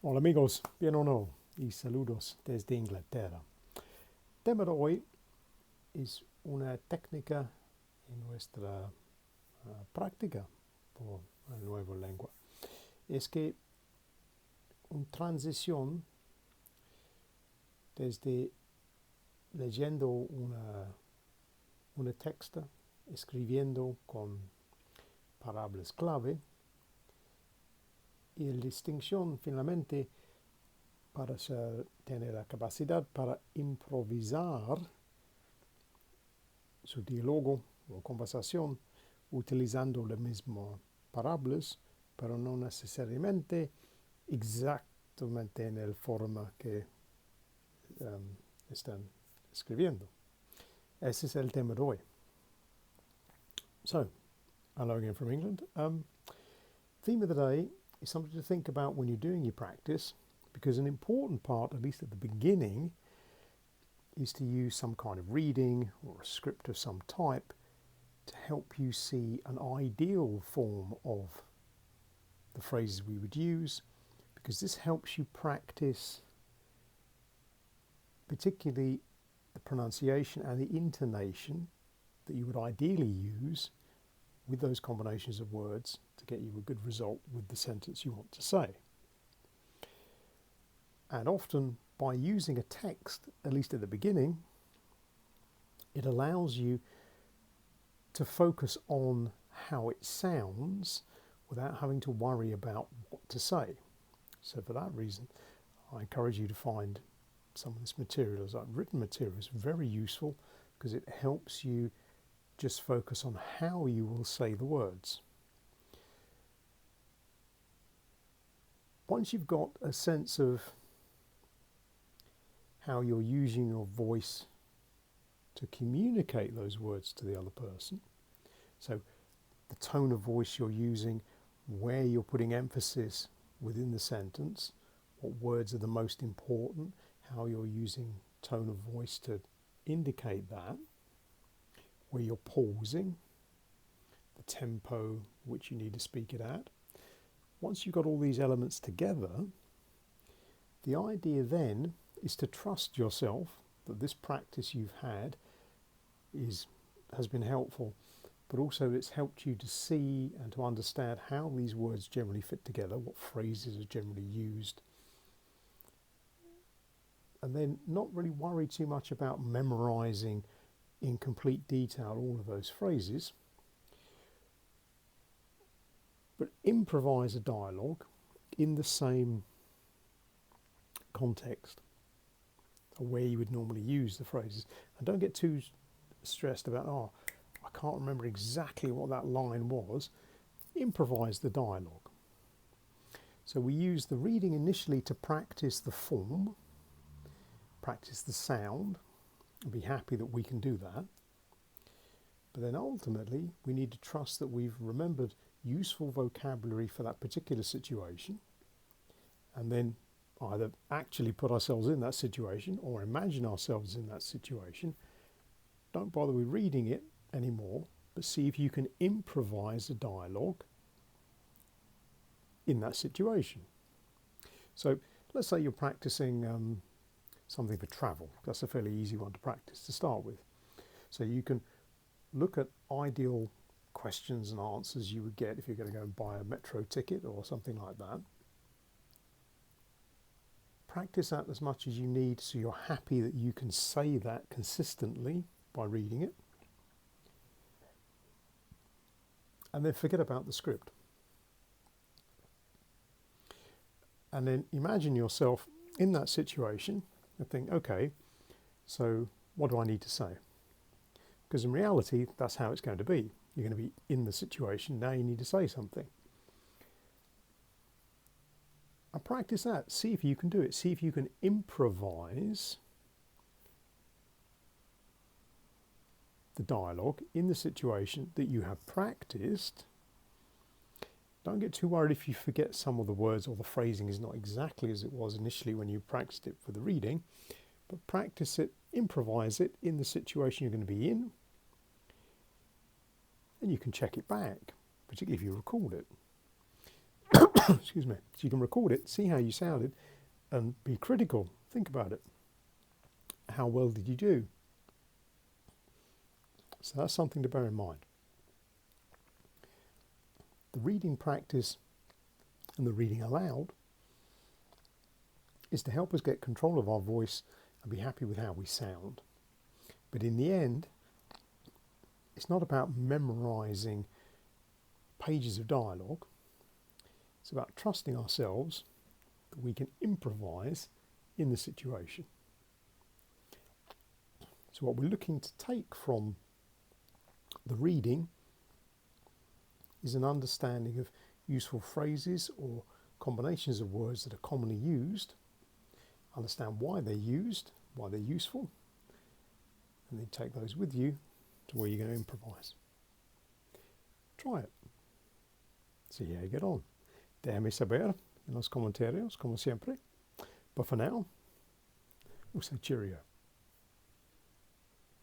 Hola amigos, bien o no, y saludos desde Inglaterra. Tema de hoy es una técnica en nuestra práctica por la nueva lengua. Es que una transición desde leyendo una texto, escribiendo con palabras clave, y la distinción finalmente para tener la capacidad para improvisar su diálogo o conversación utilizando las mismas palabras, pero no necesariamente exactamente en la forma que están escribiendo. Ese es el tema de hoy. So, hello again from England. Theme of the day is something to think about when you're doing your practice, because an important part, at least at the beginning, is to use some kind of reading or a script of some type to help you see an ideal form of the phrases we would use, because this helps you practice particularly the pronunciation and the intonation that you would ideally use with those combinations of words to get you a good result with the sentence you want to say. And often by using a text, at least at the beginning, it allows you to focus on how it sounds without having to worry about what to say. So for that reason, I encourage you to find some of this material, as written material, is very useful because it helps you just focus on how you will say the words. Once you've got a sense of how you're using your voice to communicate those words to the other person, so the tone of voice you're using, where you're putting emphasis within the sentence, what words are the most important, how you're using tone of voice to indicate that, where you're pausing, the tempo which you need to speak it at. Once you've got all these elements together, the idea then is to trust yourself that this practice you've had has been helpful, but also it's helped you to see and to understand how these words generally fit together, what phrases are generally used, and then not really worry too much about memorizing in complete detail all of those phrases, but improvise a dialogue in the same context where you would normally use the phrases. And don't get too stressed about, I can't remember exactly what that line was. Improvise the dialogue. So we use the reading initially to practice the form, practice the sound, and be happy that we can do that. But then ultimately, we need to trust that we've remembered useful vocabulary for that particular situation, and then either actually put ourselves in that situation or imagine ourselves in that situation. Don't bother with reading it anymore, but see if you can improvise a dialogue in that situation. So let's say you're practicing something for travel. That's a fairly easy one to practice to start with. So you can look at ideal questions and answers you would get if you're going to go and buy a metro ticket or something like that. Practice that as much as you need so you're happy that you can say that consistently by reading it. And then forget about the script. And then imagine yourself in that situation and think, okay, so what do I need to say? Because in reality, that's how it's going to be. You're going to be in the situation, now you need to say something. And practice that. See if you can do it. See if you can improvise the dialogue in the situation that you have practiced. Don't get too worried if you forget some of the words or the phrasing is not exactly as it was initially when you practiced it for the reading, but practice it, improvise it in the situation you're going to be in, and you can check it back, particularly if you record it. excuse me, so you can record it, see how you sounded, and be critical. Think about it. How well did you do? So that's something to bear in mind. The reading practice and the reading aloud is to help us get control of our voice and be happy with how we sound. But in the end, it's not about memorising pages of dialogue. It's about trusting ourselves that we can improvise in the situation. So what we're looking to take from the reading is an understanding of useful phrases or combinations of words that are commonly used, understand why they're used, why they're useful, and then take those with you to where you're going to improvise. Try it. See how you get on. Déjame saber en los comentarios, como siempre. But for now, we'll say cheerio.